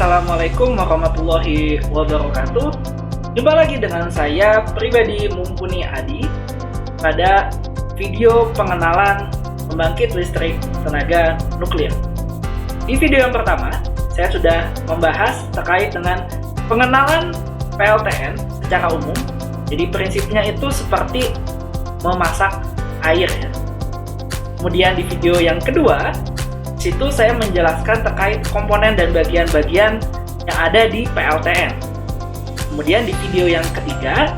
Assalamualaikum warahmatullahi wabarakatuh. Jumpa lagi dengan saya pribadi Mumpuni Adi pada video pengenalan pembangkit listrik tenaga nuklir. Di video yang pertama, saya sudah membahas terkait dengan pengenalan PLTN secara umum. Jadi prinsipnya itu seperti memasak air ya. Kemudian di video yang kedua, situ saya menjelaskan terkait komponen dan bagian-bagian yang ada di PLTN. Kemudian di video yang ketiga,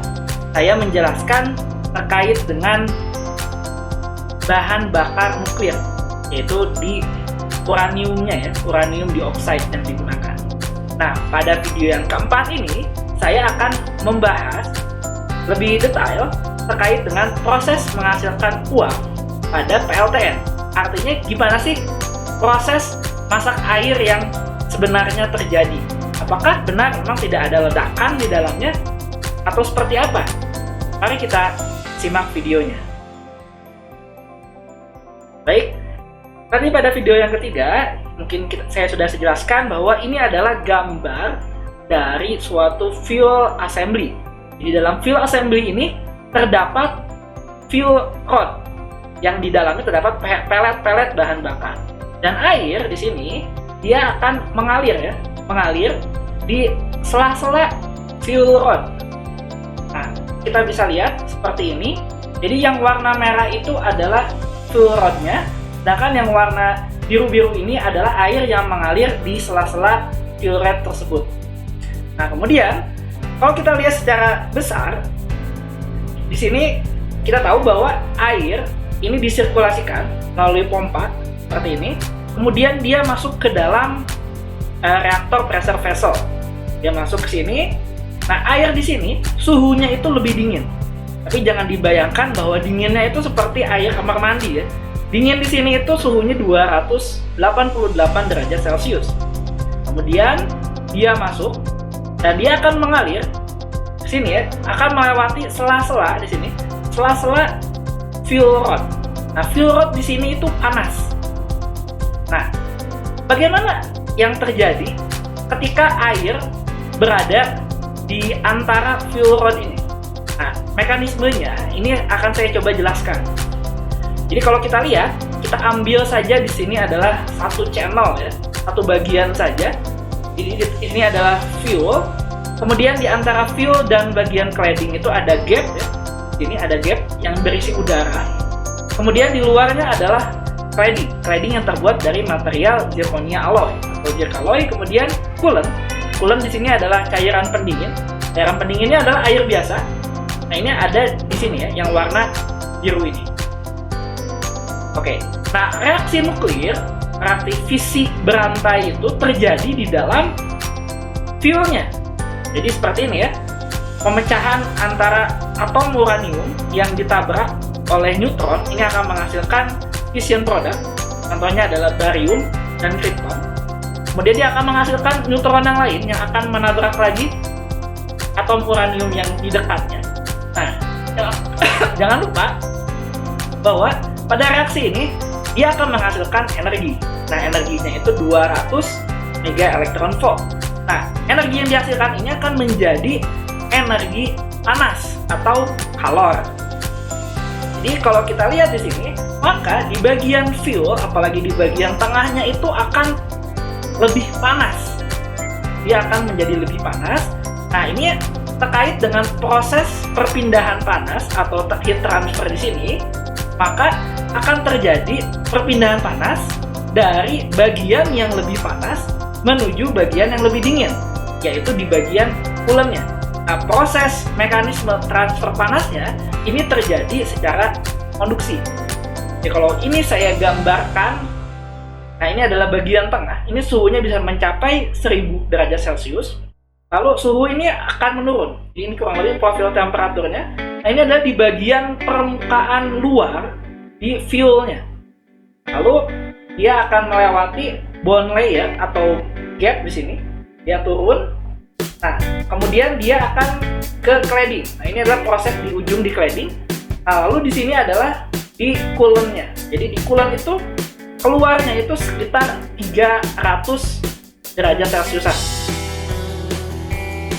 saya menjelaskan terkait dengan bahan bakar nuklir, yaitu di uraniumnya ya, uranium dioksida yang digunakan. Nah, pada video yang keempat ini, saya akan membahas lebih detail terkait dengan proses menghasilkan uap pada PLTN. Artinya gimana sih proses masak air yang sebenarnya terjadi? Apakah benar memang tidak ada ledakan di dalamnya atau seperti apa? Mari kita simak videonya. Baik, tadi pada video yang ketiga mungkin saya sudah jelaskan bahwa ini adalah gambar dari suatu fuel assembly. Di dalam fuel assembly ini terdapat fuel rod yang di dalamnya terdapat pelet-pelet bahan bakar. Dan air di sini dia akan mengalir di sela-sela fuel rod. Nah, kita bisa lihat seperti ini. Jadi yang warna merah itu adalah fuel rodnya, sedangkan yang warna biru-biru ini adalah air yang mengalir di sela-sela fuel rod tersebut. Nah, kemudian kalau kita lihat secara besar, di sini kita tahu bahwa air ini disirkulasikan melalui pompa seperti ini. Kemudian dia masuk ke dalam reaktor pressure vessel. Dia masuk ke sini. Nah, air di sini suhunya itu lebih dingin. Tapi jangan dibayangkan bahwa dinginnya itu seperti air kamar mandi ya. Dingin di sini itu suhunya 288 derajat Celcius. Kemudian dia masuk dan dia akan mengalir ke sini ya, akan melewati sela-sela di sini, sela-sela fuel rod. Nah, fuel rod di sini itu panas. Nah, bagaimana yang terjadi ketika air berada di antara fuel rod ini? Nah, mekanismenya ini akan saya coba jelaskan. Jadi kalau kita lihat, kita ambil saja di sini adalah satu channel ya, satu bagian saja. Jadi ini adalah fuel. Kemudian di antara fuel dan bagian cladding itu ada gap ya. Sini ada gap yang berisi udara. Kemudian di luarnya adalah cladding yang terbuat dari material zirconia alloy atau zircaloy. Kemudian coolant di sini adalah cairan pendingin. Cairan pendinginnya adalah air biasa. Nah, ini ada di sini ya, yang warna biru ini. Oke. Nah, reaksi nuklir, reaksi fisik berantai itu terjadi di dalam fuelnya. Jadi seperti ini ya. Pemecahan antara atom uranium yang ditabrak oleh neutron ini akan menghasilkan fission product. Contohnya adalah barium dan krypton. Kemudian dia akan menghasilkan neutron yang lain yang akan menabrak lagi atom uranium yang di dekatnya. Nah, jangan lupa bahwa pada reaksi ini dia akan menghasilkan energi. Nah, energinya itu 200 mega elektron volt. Nah, energi yang dihasilkan ini akan menjadi energi panas atau kalor. Jadi kalau kita lihat di sini, maka di bagian fuel, apalagi di bagian tengahnya itu akan lebih panas. Dia akan menjadi lebih panas. Nah, ini terkait dengan proses perpindahan panas atau heat transfer di sini, maka akan terjadi perpindahan panas dari bagian yang lebih panas menuju bagian yang lebih dingin, yaitu di bagian coolantnya. Nah, proses mekanisme transfer panasnya ini terjadi secara konduksi. Jadi kalau ini saya gambarkan, nah ini adalah bagian tengah. Ini suhunya bisa mencapai 1000 derajat Celcius. Lalu suhu ini akan menurun. Jadi ini kurang lebih profil temperaturnya. Nah, ini adalah di bagian permukaan luar di fuelnya. Lalu dia akan melewati bond layer atau gap di sini. Dia turun. Nah, kemudian dia akan ke cladding. Nah, ini adalah proses di ujung di cladding. Nah, lalu di sini adalah di coolantnya. Jadi di coolant itu keluarnya itu sekitar 300 derajat Celciusan.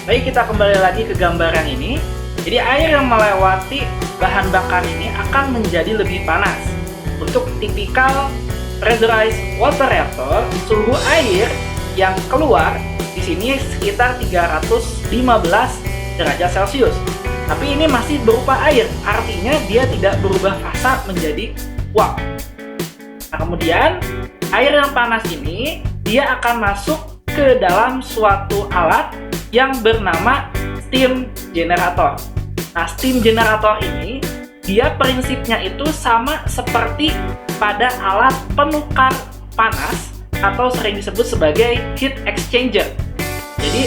Baik, kita kembali lagi ke gambaran ini. Jadi air yang melewati bahan bakar ini akan menjadi lebih panas. Untuk tipikal pressurized water reactor, suhu air yang keluar di sini sekitar 315 derajat Celcius. Tapi ini masih berupa air, artinya dia tidak berubah fasa menjadi uap. Nah, kemudian air yang panas ini dia akan masuk ke dalam suatu alat yang bernama steam generator. Nah, steam generator ini dia prinsipnya itu sama seperti pada alat penukar panas atau sering disebut sebagai heat exchanger. Jadi,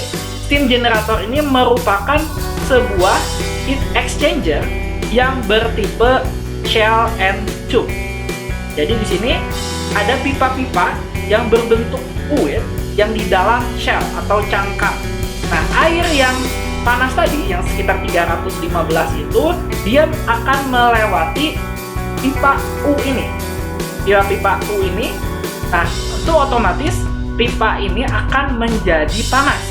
steam generator ini merupakan sebuah heat exchanger yang bertipe shell and tube. Jadi di sini ada pipa-pipa yang berbentuk fluid yang di dalam shell atau cangkang. Nah, air yang panas tadi yang sekitar 315 itu dia akan melewati pipa U ini. Pipa U ini, nah itu otomatis pipa ini akan menjadi panas.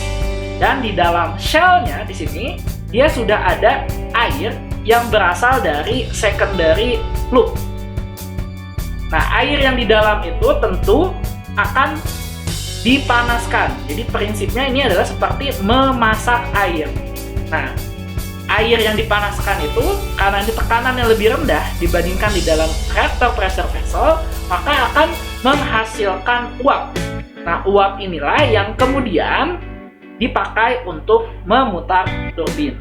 Dan di dalam shell-nya di sini dia sudah ada air yang berasal dari secondary loop. Nah, air yang di dalam itu tentu akan dipanaskan. Jadi prinsipnya ini adalah seperti memasak air. Nah, air yang dipanaskan itu karena ini tekanannya lebih rendah dibandingkan di dalam reactor pressure vessel, maka akan menghasilkan uap. Nah, uap inilah yang kemudian dipakai untuk memutar turbin.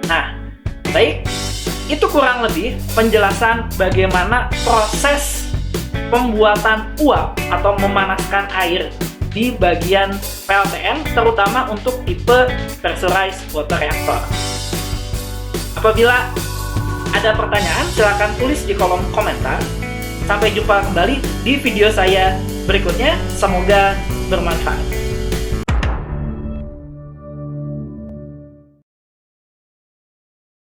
Nah, baik, itu kurang lebih penjelasan bagaimana proses pembuatan uap atau memanaskan air di bagian PLTN, terutama untuk tipe pressurized water reactor. Apabila ada pertanyaan, silakan tulis di kolom komentar. Sampai jumpa kembali di video saya berikutnya. Semoga bermanfaat.